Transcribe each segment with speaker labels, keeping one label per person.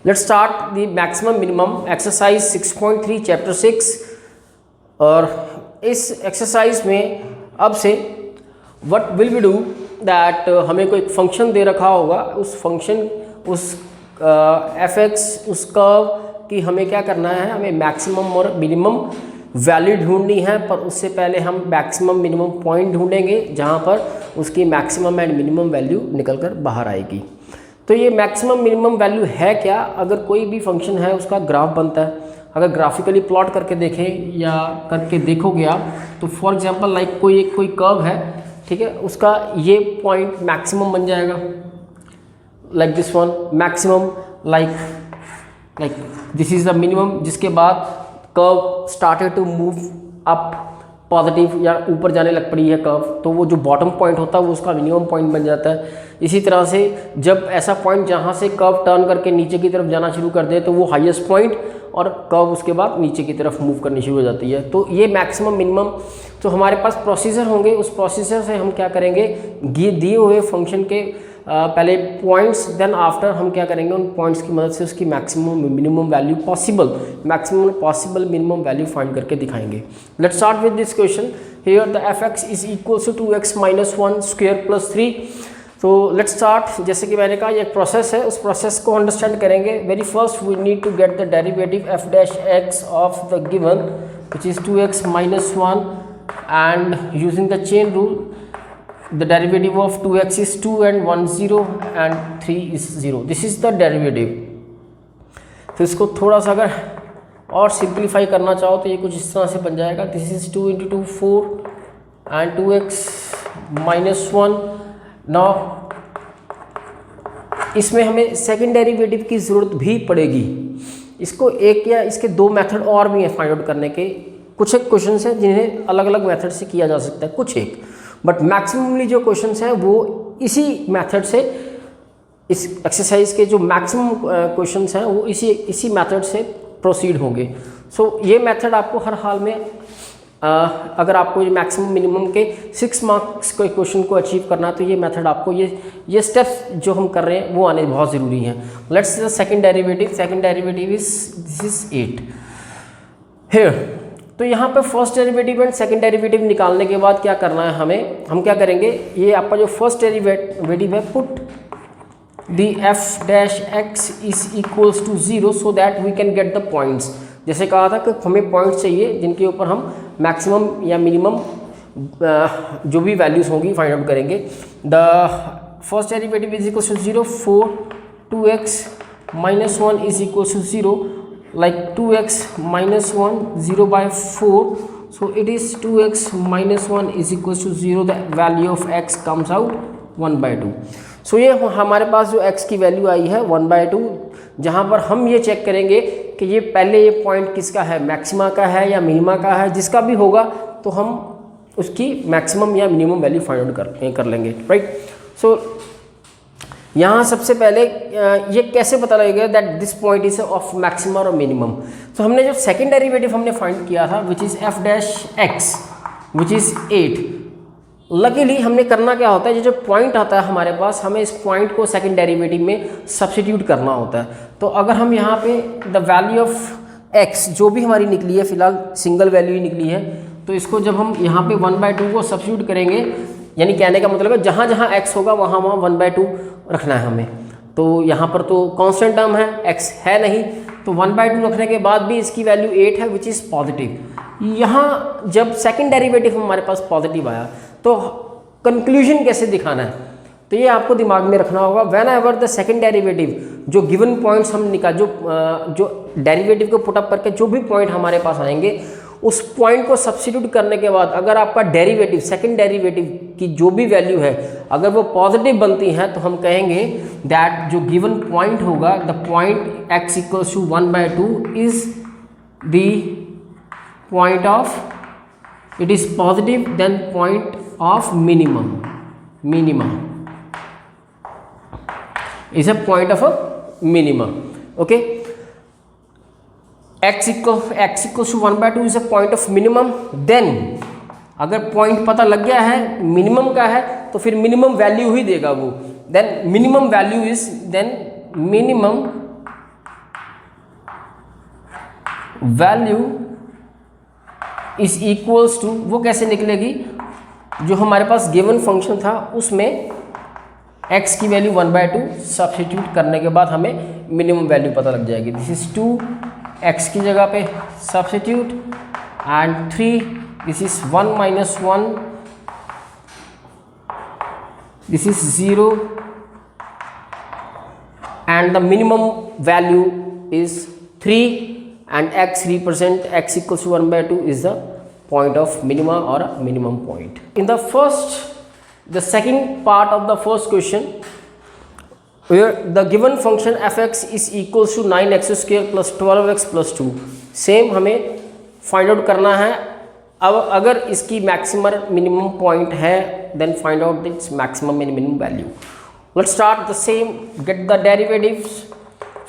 Speaker 1: Let's start the maximum minimum exercise 6.3 chapter 6। और इस exercise में अब से what will we do that, हमें कोई फंक्शन दे रखा होगा, उस फंक्शन उस एफ एक्स उस कर्व की हमें क्या करना है, हमें मैक्सिमम और मिनिमम वैल्यू ढूंढनी है। पर उससे पहले हम मैक्सिमम मिनिमम पॉइंट ढूंढेंगे जहाँ पर उसकी मैक्सिमम एंड मिनिमम वैल्यू निकल कर बाहर आएगी। तो ये मैक्सिमम मिनिमम वैल्यू है क्या, अगर कोई भी फंक्शन है उसका ग्राफ बनता है, अगर ग्राफिकली प्लॉट करके देखें या करके देखोगे आप, तो फॉर एग्जांपल लाइक कोई कर्व है, ठीक है, उसका ये पॉइंट मैक्सिमम बन जाएगा, like this one maximum, like this is the minimum, जिसके बाद curve started to move up positive या ऊपर जाने लग पड़ी है कर्व, तो वो जो बॉटम पॉइंट होता है वो उसका मिनिमम पॉइंट बन जाता है। इसी तरह से जब ऐसा पॉइंट जहाँ से कर्व टर्न करके नीचे की तरफ जाना शुरू कर दे तो वो हाईएस्ट पॉइंट, और कर्व उसके बाद नीचे की तरफ मूव करनी शुरू हो जाती है। तो ये मैक्सिमम मिनिमम, तो हमारे पास प्रोसीजर होंगे, उस प्रोसीजर से हम क्या करेंगे, दिए हुए फंक्शन के पहले पॉइंट्स, देन आफ्टर हम क्या करेंगे, उन पॉइंट्स की मदद से उसकी maximum minimum value maximum possible minimum value find करके दिखाएंगे। Let's start with this question. Here the f x is equals to 2x minus 1 square plus 3। तो लेट्स स्टार्ट, जैसे कि मैंने कहा ये एक प्रोसेस है, उस प्रोसेस को अंडरस्टैंड करेंगे। Very first we need to get the derivative f dash x of the given which is 2x minus 1 and using the chain rule the derivative of 2x is 2 and 1 0 and 3 is 0. This is the derivative. तो इसको थोड़ा सा अगर और simplify करना चाहो तो ये कुछ इस तरह से बन जाएगा, this is 2 into 2 4 and 2x minus 1. Now इसमें हमें सेकेंड डेरिवेटिव की ज़रूरत भी पड़ेगी। इसको एक या इसके दो मेथड और भी हैं फाइंड आउट करने के। कुछ एक क्वेश्चन हैं जिन्हें अलग अलग मेथड से किया जा सकता है, कुछ एक, बट मैक्सिममली जो क्वेश्चंस हैं वो इसी मेथड से, इस एक्सरसाइज के जो मैक्सिमम क्वेश्चंस हैं वो इसी मेथड से प्रोसीड होंगे। सो ये मेथड आपको हर हाल में अगर आपको ये मैक्सिमम मिनिमम के 6 मार्क्स के क्वेश्चन को अचीव करना है तो ये मेथड आपको ये स्टेप्स जो हम कर रहे हैं वो आने बहुत ज़रूरी हैं। Let's the second derivative is this is 8 here. तो यहाँ पे first derivative and second derivative निकालने के बाद क्या करना है हमें, हम क्या करेंगे, ये आपका जो फर्स्ट डेरिवेटिव है, put the f dash x is equals to 0 so that we can get the points. जैसे कहा था कि हमें पॉइंट्स चाहिए जिनके ऊपर हम मैक्सिमम या मिनिमम जो भी वैल्यूज़ होंगी फाइंड आउट करेंगे। The first derivative is equals to 0, 4 2x minus 1 is equals to 0, like 2x minus 1 0 by 4, so it is 2x minus 1 is equals to 0, the value of x comes out 1 by 2. so ये हमारे पास जो x की value आई है 1 by 2, जहाँ पर हम ये check करेंगे कि ये पहले ये पॉइंट किसका है, मैक्सिमा का है या मिनिमा का है, जिसका भी होगा तो हम उसकी मैक्सिमम या मिनिमम वैल्यू फाइंड आउट कर लेंगे, राइट। सो यहाँ सबसे पहले ये कैसे पता लगेगा that this point is of maximum और मिनिमम। तो हमने जो सेकंड डेरिवेटिव हमने फाइंड किया था which is F dash x which is 8। Luckily हमने करना क्या होता है, ये जो पॉइंट आता है हमारे पास, हमें इस पॉइंट को सेकंड डेरिवेटिव में सब्स्टिट्यूट करना होता है। तो अगर हम यहाँ पे द वैल्यू ऑफ एक्स जो भी हमारी निकली है, फिलहाल सिंगल वैल्यू ही निकली है, तो इसको जब हम यहाँ पे 1 by 2 को सब्स्टिट्यूट करेंगे, यानी कहने का मतलब है जहाँ जहाँ x होगा वहाँ 1 by 2 रखना है हमें। तो यहाँ पर तो कांस्टेंट टर्म है, x है नहीं, तो 1 by 2 रखने के बाद भी इसकी वैल्यू 8 है विच इज़ पॉजिटिव। यहाँ जब सेकंड डेरिवेटिव हमारे पास पॉजिटिव आया तो कंक्लूजन कैसे दिखाना है, तो ये आपको दिमाग में रखना होगा। When ever the second derivative, जो गिवन पॉइंट्स हम निकाल, जो डेरिवेटिव को पुटअप करके जो भी पॉइंट हमारे पास आएंगे, उस पॉइंट को सब्स्टिट्यूट करने के बाद अगर आपका डेरिवेटिव, सेकंड डेरिवेटिव की जो भी वैल्यू है अगर वो पॉजिटिव बनती है तो हम कहेंगे दैट जो गिवन पॉइंट होगा, the point x equals to 1 by 2 is the point of, it is positive then point of minimum is a point of a minimum, okay. x equals to 1 by 2 is a point of minimum. Then अगर point पता लग गया है minimum का है तो फिर minimum value ही देगा वो। Then minimum value is, then minimum value is equals to, वो कैसे निकलेगी, जो हमारे पास गिवन फंक्शन था उसमें x की वैल्यू 1/2 सब्स्टिट्यूट करने के बाद हमें मिनिमम वैल्यू पता लग जाएगी। दिस इज 2, x की जगह पे substitute, and 3, this is 1 - 1, this is 0, and the minimum value is 3, and x represent x equals to 1/2 is the point of minima or a minimum point. In the second part of the first question, where the given function fx is equals to 9x square plus 12x plus 2, same हमें find out करना है। अब अगर इसकी maximum minimum point है, then find out its maximum and minimum value. Let's start the same, get the derivatives.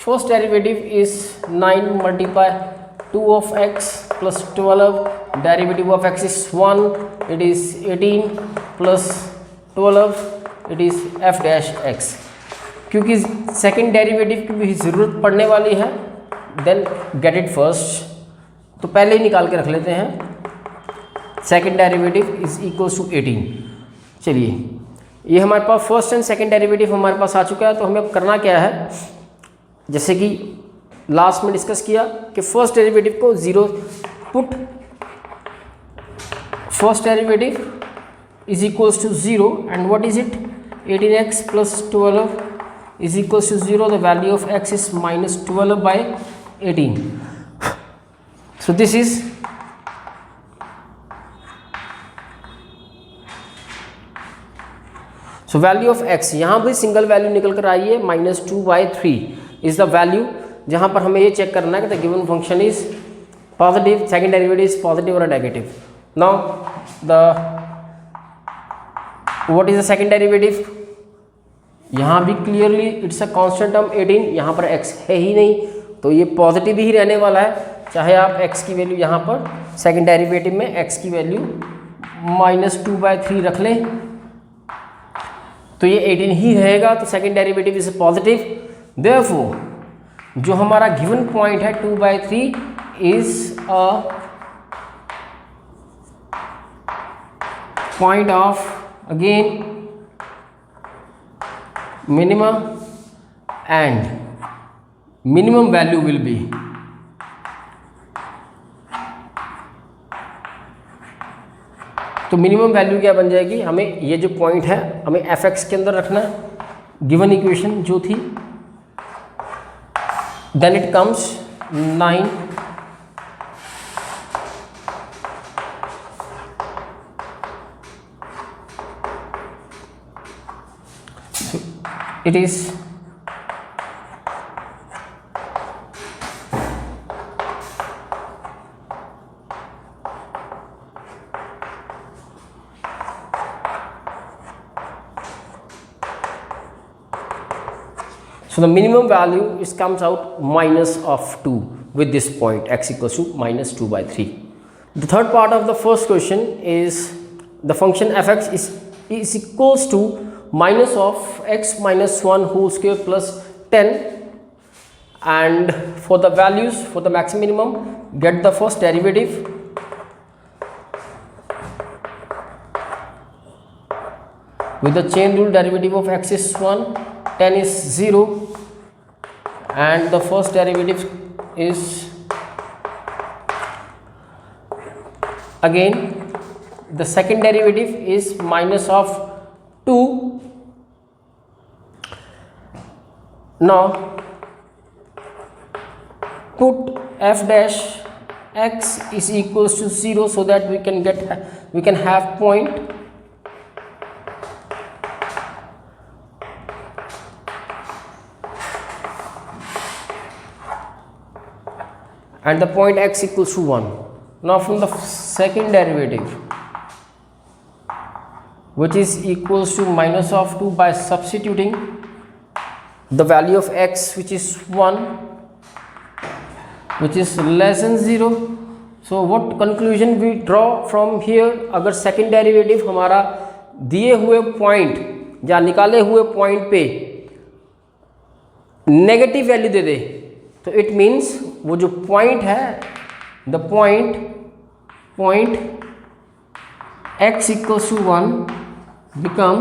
Speaker 1: First derivative is 9 multiply 2 of x plus 12, derivative of x is 1, it is 18 plus 12, it is f dash x। क्योंकि second derivative की भी ज़रूरत पड़ने वाली है, then get it first, तो पहले ही निकाल के रख लेते हैं। Second derivative is equals to 18। चलिए, ये हमारे पास फर्स्ट एंड सेकंड डेरिवेटिव हमारे पास आ चुका है। तो हमें अब करना क्या है, जैसे कि लास्ट में डिस्कस किया कि फर्स्ट डेरिवेटिव को 0 put, first derivative is equals to 0 and what is it, 18x plus 12 is equals to 0, the value of x is minus 12 by 18. So this is so value of x, यहाँ भी single value निकल कर आई है, -2/3 is the value, जहाँ पर हमें ये check करना है कि the given function is positive, second derivative is positive और negative. Now what is the second derivative, यहाँ भी clearly it's a constant term 18, यहाँ पर x है ही नहीं, तो ये पॉजिटिव ही रहने वाला है, चाहे आप x की वैल्यू यहाँ पर सेकंड डेरिवेटिव में x की वैल्यू -2/3 रख लें, तो ये 18 ही रहेगा, तो second derivative is positive. Therefore जो हमारा गिवन पॉइंट है 2/3 is a point of again minimum, and minimum value will be तो मिनिमम वैल्यू क्या बन जाएगी, हमें ये जो पॉइंट है हमें fx के अंदर रखना है, गिवन इक्वेशन जो थी, then it comes 9 it is so the minimum value is comes out minus of 2 with this point x equals to -2/3. The third part of the first question is the function fx is equals to minus of x minus 1 whole square plus 10, and for the values for the maximum minimum get the first derivative, with the chain rule derivative of x is 1, 10 is 0, and the first derivative is again the second derivative is minus of 2. Now put f dash x is equals to 0 so that we can have point, and the point x equals to 1. Now from the second derivative, which is equals to minus of 2, by substituting the value of x which is 1, which is less than 0. So what conclusion we draw from here, अगर second derivative हमारा दिए हुए point या निकाले हुए point पे negative value दे दे, तो it means वो जो पॉइंट है the point x equals to 1 become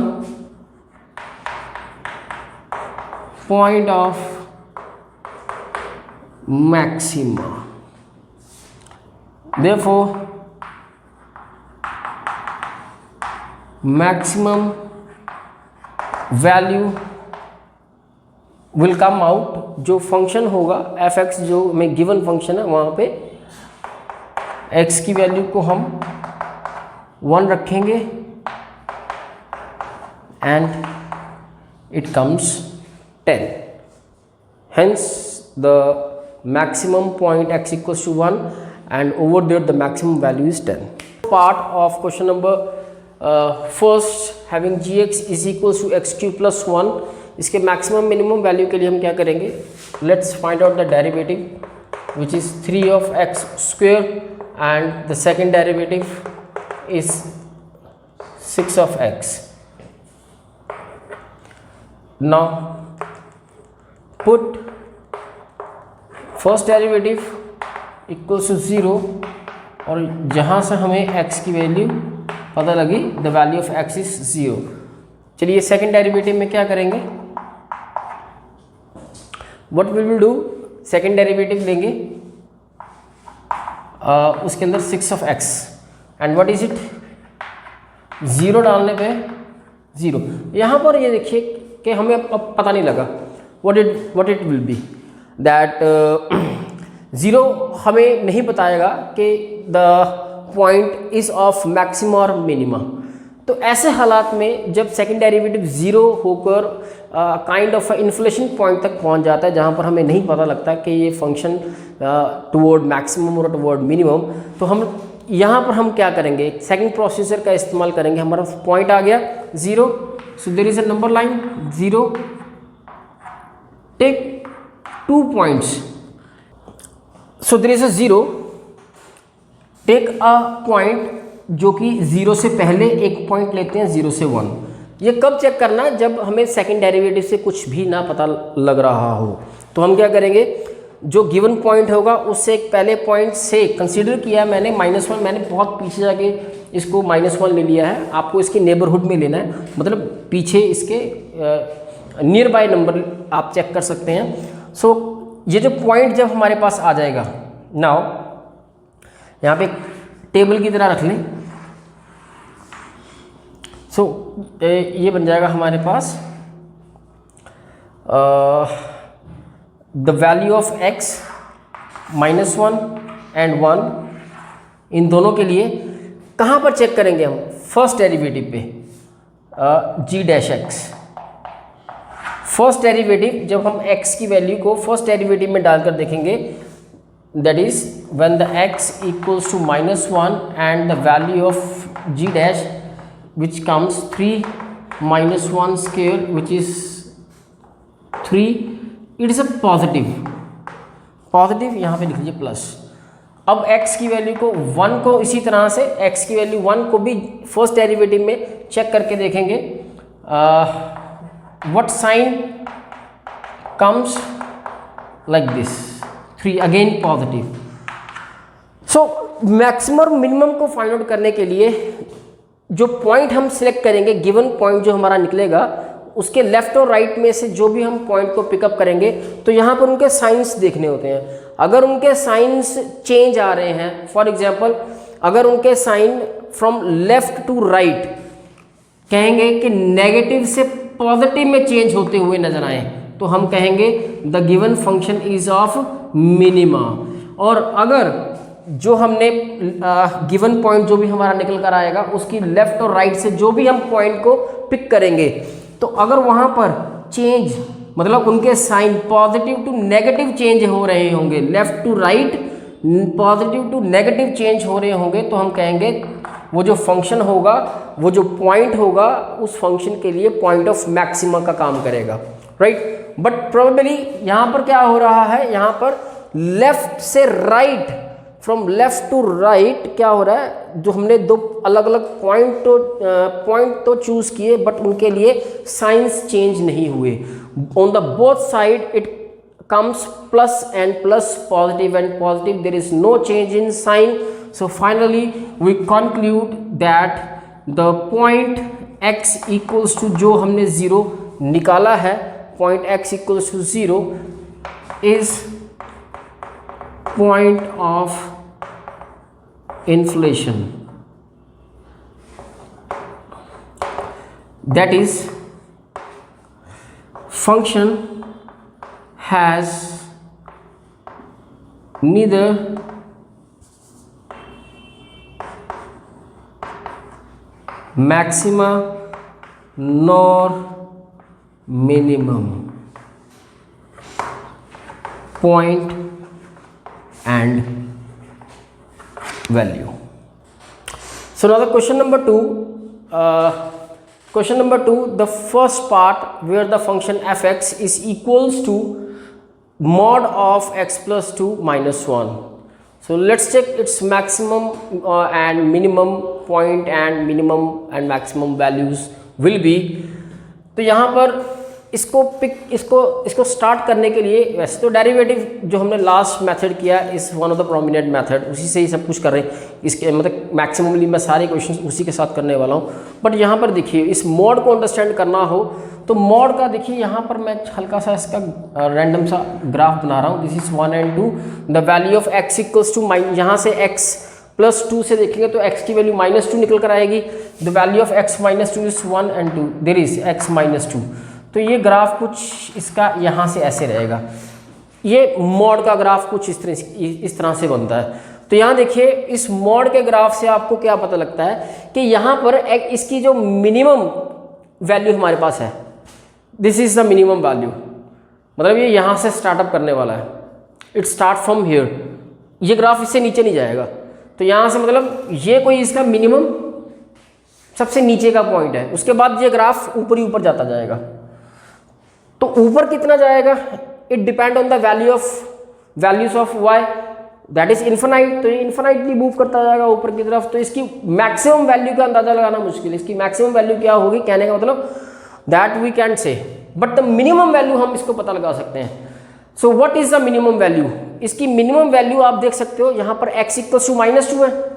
Speaker 1: point of maxima. Therefore maximum value will come out, जो फंक्शन होगा f(x) जो में गिवन फंक्शन है वहाँ पे x की वैल्यू को हम 1 रखेंगे and it comes 10. Hence the maximum point x equals to 1 and over there the maximum value is 10. Part of question number first having gx is equals to x cube plus 1, इसके maximum minimum value के लिए हम क्या करेंगे, let's find out the derivative which is 3 of x square and the second derivative is 6 of x. Now put first derivative equals to 0 और जहाँ से हमें x की वैल्यू पता लगी the value of x is 0. चलिए सेकेंड डेरिवेटिव में क्या करेंगे, what we will do, second derivative लेंगे उसके अंदर 6 of x and what is it, 0 डालने पे 0. यहाँ पर ये देखिए कि हमें अब पता नहीं लगा what it will be that 0 हमें नहीं बताएगा कि the point is of maxima और minima. तो ऐसे हालात में जब सेकेंड डेरिवेटिव 0 होकर काइंड ऑफ इन्फ्लेशन पॉइंट तक पहुंच जाता है जहां पर हमें नहीं पता लगता कि ये फंक्शन टुवर्ड मैक्सिमम और टुवर्ड मिनिमम, तो हम यहां पर हम क्या करेंगे, सेकंड प्रोसीजर का इस्तेमाल करेंगे. हमारा पॉइंट आ गया 0, so there is a number line 0, take 2 points, so there is a 0, take a point जो कि 0 से पहले एक पॉइंट लेते हैं 0 से 1. ये कब चेक करना, जब हमें सेकंड डेरिवेटिव से कुछ भी ना पता लग रहा हो. तो हम क्या करेंगे, जो गिवन पॉइंट होगा उससे एक पहले पॉइंट से कंसीडर किया मैंने -1, मैंने बहुत पीछे जाके इसको -1 ले लिया है. आपको इसके नेबरहुड में लेना है, मतलब पीछे इसके नियर बाय नंबर आप चेक कर सकते हैं. सो ये जो पॉइंट जब हमारे पास आ जाएगा, नाउ यहाँ पे टेबल की तरह रख लें. सो ये बन जाएगा हमारे पास the value of x -1 and 1. इन दोनों के लिए कहाँ पर चेक करेंगे हम, फर्स्ट डेरिवेटिव पे g'(x). फर्स्ट डेरिवेटिव जब हम x की वैल्यू को फर्स्ट डेरिवेटिव में डालकर देखेंगे, that is when the x equals to -1 and the value of g' which comes 3 minus 1 square which is 3, it is a positive. यहाँ पे लिख लीजिए प्लस. अब x की वैल्यू को 1 को इसी तरह से x की वैल्यू 1 को भी फर्स्ट डेरिवेटिव में चेक करके देखेंगे. what sign comes like this, 3 again positive. so maximum minimum को फाइंड आउट करने के लिए जो पॉइंट हम सिलेक्ट करेंगे, गिवन पॉइंट जो हमारा निकलेगा उसके लेफ्ट और राइट में से जो भी हम पॉइंट को पिकअप करेंगे, तो यहाँ पर उनके साइंस देखने होते हैं. अगर उनके साइंस चेंज आ रहे हैं, फॉर एग्जांपल अगर उनके sign from left to right कहेंगे कि नेगेटिव से पॉजिटिव में चेंज होते हुए नजर आए, तो हम कहेंगे the given function is of minima. और अगर जो हमने गिवन पॉइंट जो भी हमारा निकल कर आएगा उसकी लेफ्ट और राइट से जो भी हम पॉइंट को पिक करेंगे, तो अगर वहाँ पर चेंज मतलब उनके sign positive to negative change हो रहे होंगे, left to right positive to negative change हो रहे होंगे, तो हम कहेंगे वो जो फंक्शन होगा, वो जो पॉइंट होगा उस फंक्शन के लिए पॉइंट ऑफ मैक्सिमा का काम करेगा, राइट. बट प्रोबेबली यहाँ पर क्या हो रहा है, यहाँ पर लेफ्ट से right, from left to right क्या हो रहा है, जो हमने दो अलग अलग पॉइंट तो चूज किए बट उनके लिए साइंस चेंज नहीं हुए. On the both side it comes plus and plus, positive and positive, there is no change in sign. So finally we conclude that the point x equals to, जो हमने 0 निकाला है, point x equals to 0 is point of inflation. That is, function has neither maxima nor minimum point and value. So now the question number 2. Question number 2, the first part where the function fx is equals to mod of x plus 2 minus 1. So let's check its maximum and minimum point and minimum and maximum values will be. तो यहाँ पर इसको start करने के लिए, वैसे तो derivative जो हमने लास्ट मेथड किया इस one of the prominent method, उसी से ही सब कुछ कर रहे हैं, इसके मतलब मैक्सिममली मैं सारे क्वेश्चंस उसी के साथ करने वाला हूँ. बट यहाँ पर देखिए, इस मॉड को अंडरस्टैंड करना हो तो मॉड का देखिए, यहाँ पर मैं हल्का सा इसका रैंडम सा ग्राफ बना रहा हूँ. This is 1 and 2. The value of x equals to, यहाँ से x प्लस 2 से देखेंगे तो x की वैल्यू -2 निकल कर आएगी. The value of x -2 is 1 and 2, there is x -2. तो ये ग्राफ कुछ इसका यहाँ से ऐसे रहेगा. ये मॉड का ग्राफ कुछ इस तरह से बनता है. तो यहाँ देखिए, इस मॉड के ग्राफ से आपको क्या पता लगता है कि यहाँ पर इसकी जो मिनिमम वैल्यू हमारे पास है, this is the minimum value. मतलब ये यहाँ से स्टार्टअप करने वाला है. It start from here. ये ग्राफ इससे नीचे नहीं जाएगा. तो यहाँ से मतलब ये कोई इसका मिनिमम सबसे नीचे का पॉइंट है. उसके बाद ये ग्राफ ऊपर ही ऊपर जाता जाएगा. तो ऊपर कितना जाएगा, it depend on the values of y, that is infinite. तो ये इन्फिनाइटली मूव करता जाएगा ऊपर की तरफ. तो इसकी मैक्सिमम वैल्यू का अंदाजा लगाना मुश्किल है. इसकी मैक्सिमम वैल्यू क्या होगी, कहने का मतलब that we can say, but the minimum value हम इसको पता लगा सकते हैं. So what is the minimum value? इसकी मिनिमम वैल्यू आप देख सकते हो, यहाँ पर x इक्वल्स टू -2 है.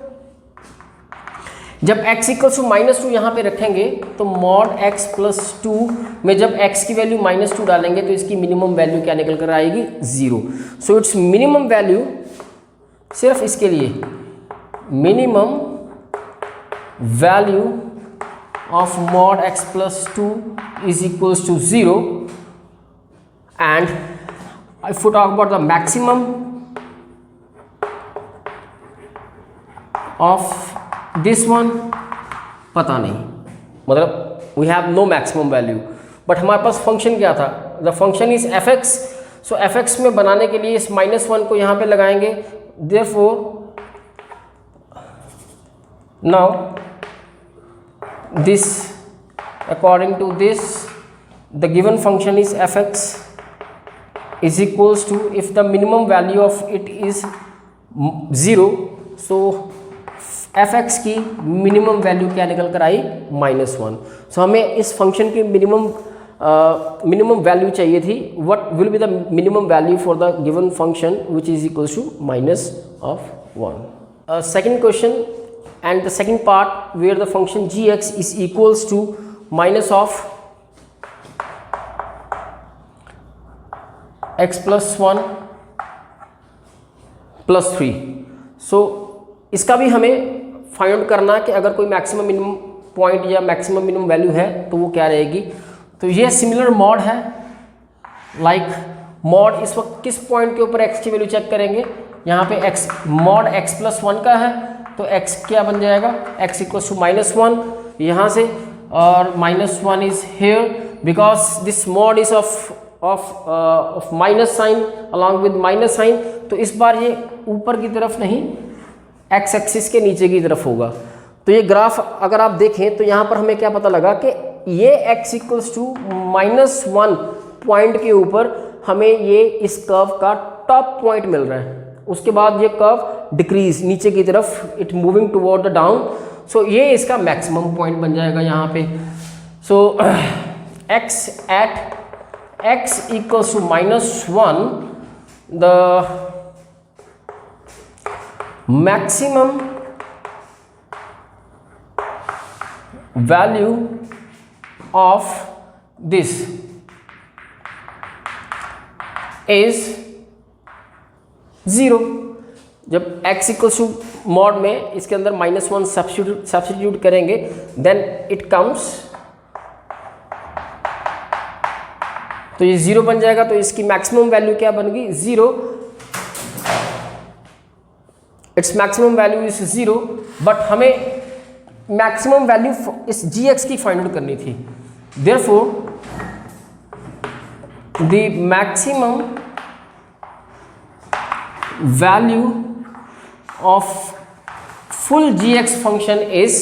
Speaker 1: जब x इक्वल्स टू -2 यहाँ पे रखेंगे तो मॉड x प्लस 2 में जब x की वैल्यू -2 डालेंगे तो इसकी मिनिमम वैल्यू क्या निकल कर आएगी, 0. सो इट्स मिनिमम वैल्यू, सिर्फ इसके लिए minimum value of mod x plus 2 is equals to 0. And if you talk about the maximum of this one, पता नहीं, मतलब we have no maximum value. But हमारे पास फंक्शन क्या था, the function is fx. So fx में बनाने के लिए इस -1 को यहाँ पे लगाएंगे. Therefore now this, according to this, the given function is fx is equals to, if the minimum value of it is 0, so fx की मिनिमम वैल्यू क्या निकल कर आई, -1. सो हमें इस फंक्शन की मिनिमम वैल्यू चाहिए थी. What will be the minimum value for the given function which is equals to -1. Second question and the second part where the function gx is equals to -x plus 1 plus 3. So इसका भी हमें find out करना कि अगर कोई maximum minimum point या maximum minimum value है तो वो क्या रहेगी. तो ये सिमिलर मॉड है, लाइक मॉड इस वक्त किस पॉइंट के ऊपर x की वैल्यू चेक करेंगे. यहाँ पे x मॉड x प्लस 1 का है तो x क्या बन जाएगा, x इक्वल्स टू -1 यहाँ से, और -1 is here because this mod is of minus sign along with minus sign. तो इस बार ये ऊपर की तरफ नहीं, एक्स एक्सिस के नीचे की तरफ होगा. तो ये ग्राफ अगर आप देखें तो यहाँ पर हमें क्या पता लगा कि ये x इक्वल्स टू -1 पॉइंट के ऊपर हमें ये इस कर्व का टॉप पॉइंट मिल रहा है. उसके बाद ये कर्व डिक्रीज नीचे की तरफ, it moving toward the down. So ये इसका मैक्सिमम पॉइंट बन जाएगा यहाँ पे. सो x x equals to -1, the maximum value of this is 0। जब x इक्वल्स टू मॉड में इसके अंदर -1 सब्स्टिट्यूट करेंगे, देन इट कम्स, तो ये 0 बन जाएगा। तो इसकी मैक्सिमम वैल्यू क्या बन गई? 0। It's maximum value is 0, but हमें मैक्सिमम वैल्यू इस gx की फाइंड आउट करनी थी। Therefore the maximum value of full gx function is,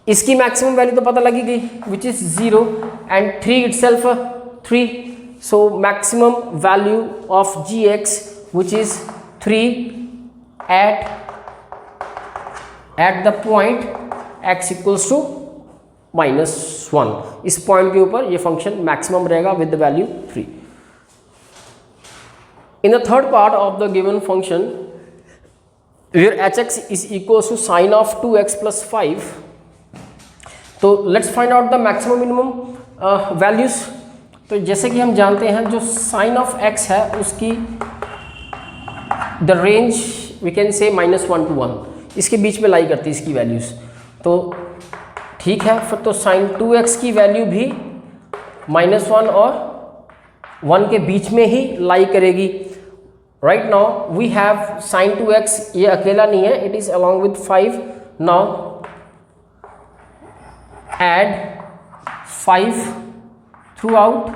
Speaker 1: इसकी मैक्सिमम वैल्यू तो पता लगी गई, which is 0 and 3 itself 3। So maximum value of gx which is 3 at the point x equals to -1। इस point के ऊपर ये फंक्शन मैक्सिमम रहेगा with the value 3। In the third part of the given function, where hx is equals to sine of 2x plus 5, तो let's find out the maximum minimum values। तो जैसे कि हम जानते हैं जो साइन ऑफ x है उसकी द रेंज वी कैन से -1 to 1, इसके बीच में लाई करती है इसकी वैल्यूज़। तो ठीक है, फिर तो साइन 2x की वैल्यू भी -1 और 1 के बीच में ही लाई करेगी। Right now we have sine 2x, ये अकेला नहीं है, it is along with 5। Now add 5 throughout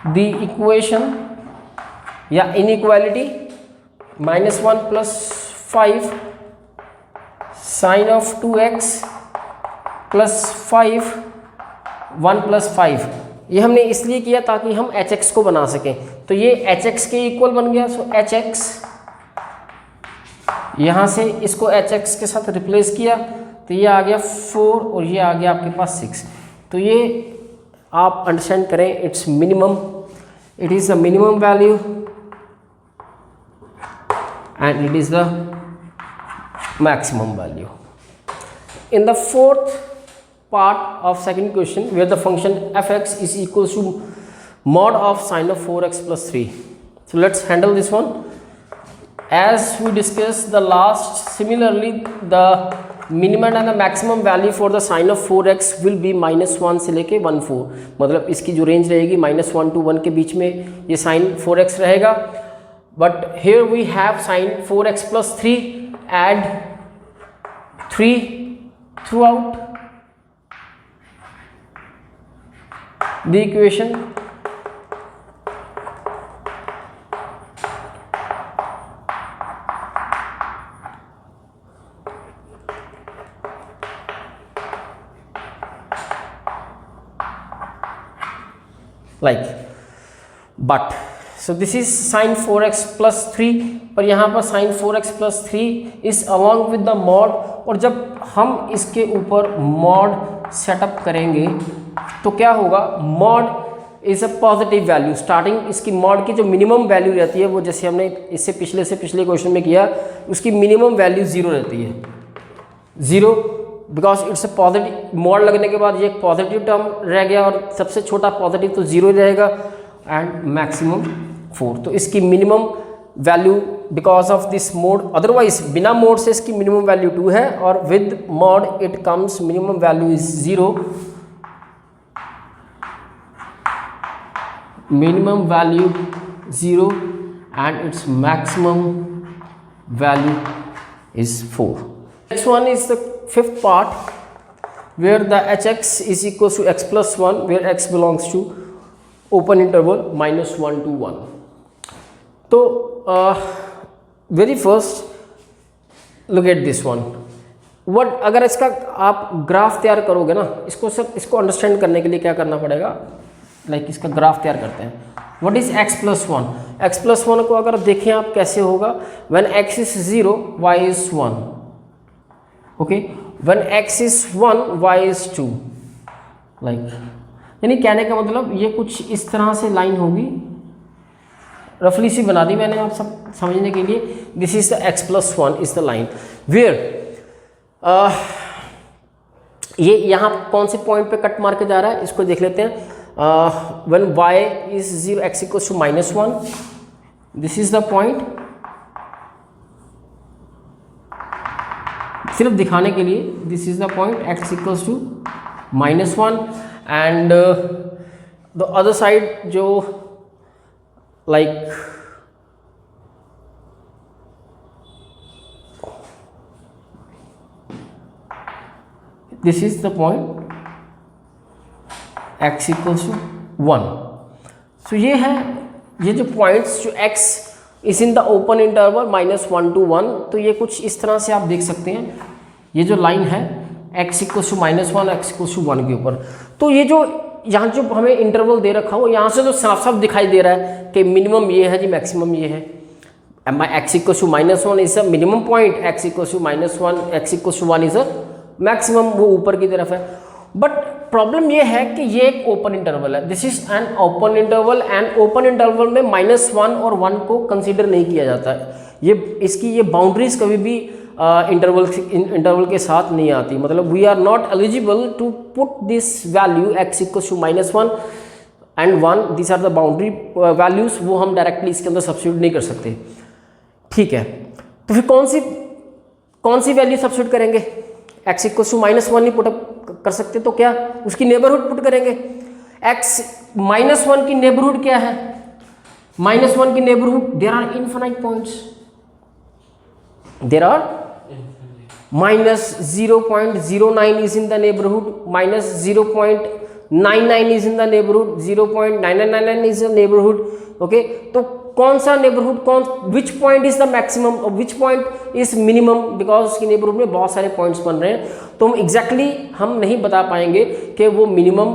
Speaker 1: the equation या इनइक्वालिटी, -1 + 5 साइन ऑफ 2x + 5 1 + 5। ये हमने इसलिए किया ताकि हम hx को बना सकें। तो ये hx के इक्वल बन गया। सो hx, यहाँ से इसको hx के साथ रिप्लेस किया तो ये आ गया 4 और ये आ गया आपके पास 6। तो ये आप अंडरस्टैंड करें, it's minimum, it is the minimum value and it is the maximum value. In the fourth part of second question, where the function fx is equals to mod of sine of 4x plus 3. So let's handle this one. As we discussed the last, similarly the minimum and the maximum value for the sine of 4x will be -1 से लेके 1 4, मतलब इसकी जो range रहेगी -1 to 1 के बीच में ये sin 4x रहेगा। But here we have sine 4x plus 3, add 3 throughout the equation, like, but so this is sin 4x plus 3, पर यहाँ पर sin 4x plus 3 is along with the mod। और जब हम इसके ऊपर mod सेटअप करेंगे तो क्या होगा, mod is a positive value. Starting इसकी mod की जो मिनिमम वैल्यू रहती है वो, जैसे हमने इससे पिछले क्वेश्चन में किया, उसकी मिनिमम वैल्यू 0 रहती है। 0 because it's a positive, mod लगने के बाद ये एक पॉजिटिव टर्म रह गया और सबसे छोटा पॉजिटिव तो 0 ही रहेगा, एंड मैक्सिमम 4। तो इसकी minimum value because of this mod, otherwise बिना मोड से इसकी मिनिमम वैल्यू 2 है, और with mod it comes minimum value is 0, minimum value 0 and its maximum value is 4। Next one is the fifth part, where the hx is equals to x plus 1, where x belongs to open interval -1 to 1। तो very first look at this one. What, अगर इसका आप graph तैयार करोगे ना, इसको understand करने के लिए क्या करना पड़ेगा, लाइक इसका ग्राफ तैयार करते हैं। What is x plus 1? x plus 1 को अगर देखें आप कैसे होगा, when x is 0 y is 1, okay, when x is 1 y is 2, like यानी कहने का मतलब ये कुछ इस तरह से लाइन होगी, रफली सी बना दी मैंने आप सब समझने के लिए। This is the x+1 is the line where ये यहाँ कौन से पॉइंट पे कट मार के जा रहा है इसको देख लेते हैं। When y is 0 x equals to -1, this is the point, सिर्फ दिखाने के लिए, this is the point x equals to -1 and the other side जो like this is the point x equals to 1। So ये है, ये जो पॉइंट्स जो x is in the open interval -1 to 1, तो ये कुछ इस तरह से आप देख सकते हैं। ये जो लाइन है x equals to -1 x equals to 1 के ऊपर, तो ये जो यहाँ जो हमें इंटरवल दे रखा हो, यहाँ से तो साफ साफ दिखाई दे रहा है कि मिनिमम ये है जी, मैक्सिमम ये है। x equals to -1 is a minimum point, x equals to -1 x equals to 1 is a maximum, वो ऊपर की तरफ है। बट प्रॉब्लम ये है कि ये एक ओपन इंटरवल है, this is an open interval and open interval में -1 और 1 को कंसीडर नहीं किया जाता है। ये इसकी ये बाउंड्रीज कभी भी इंटरवल के साथ नहीं आती, मतलब we are not eligible to put this value x equals to -1 and 1, this are the boundary values, वो हम डायरेक्टली इसके अंदर सब्स्टिट्यूट नहीं कर सकते। ठीक है, तो फिर कौन सी वैल्यू सब्स्टिट्यूट करेंगे? x इक्वल्स टू -1 ही पुटअप कर सकते, तो क्या उसकी नेबरहुड पुट करेंगे? x -1 की नेबरहुड क्या है? -1 की neighbourhood, there are infinite points, there are -0.09 is in the neighborhood, -0.99 is in the neighborhood, 0.9999 is the neighborhood. Okay, तो कौन सा neighbourhood, which point is the maximum और which point is minimum, because उसकी neighbourhood में बहुत सारे points बन रहे हैं, तो हम एग्जैक्टली हम नहीं बता पाएंगे कि वो minimum,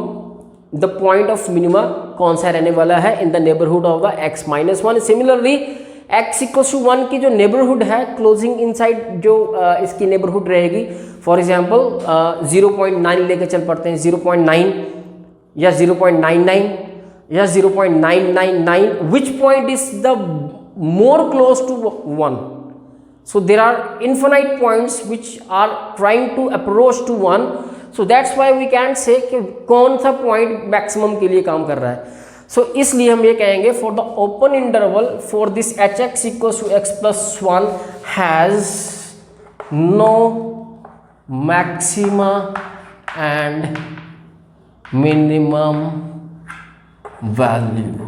Speaker 1: the point of minima कौन सा रहने वाला है in the neighbourhood of the x-1। Similarly x equals to 1 की जो नेबरहुड है क्लोजिंग इनसाइड, जो इसकी नेबरहुड रहेगी, फॉर एग्जांपल 0.9 लेके चल पड़ते हैं, 0.9 या 0.99 या 0.999, which point is the more close to 1? So there are infinite points which are trying to approach to 1, so that's why we can say कि कौन सा point maximum के लिए काम कर रहा है। So इसलिए हम ये कहेंगे for the open interval for this hx equals to x+1 has no maxima and minimum value।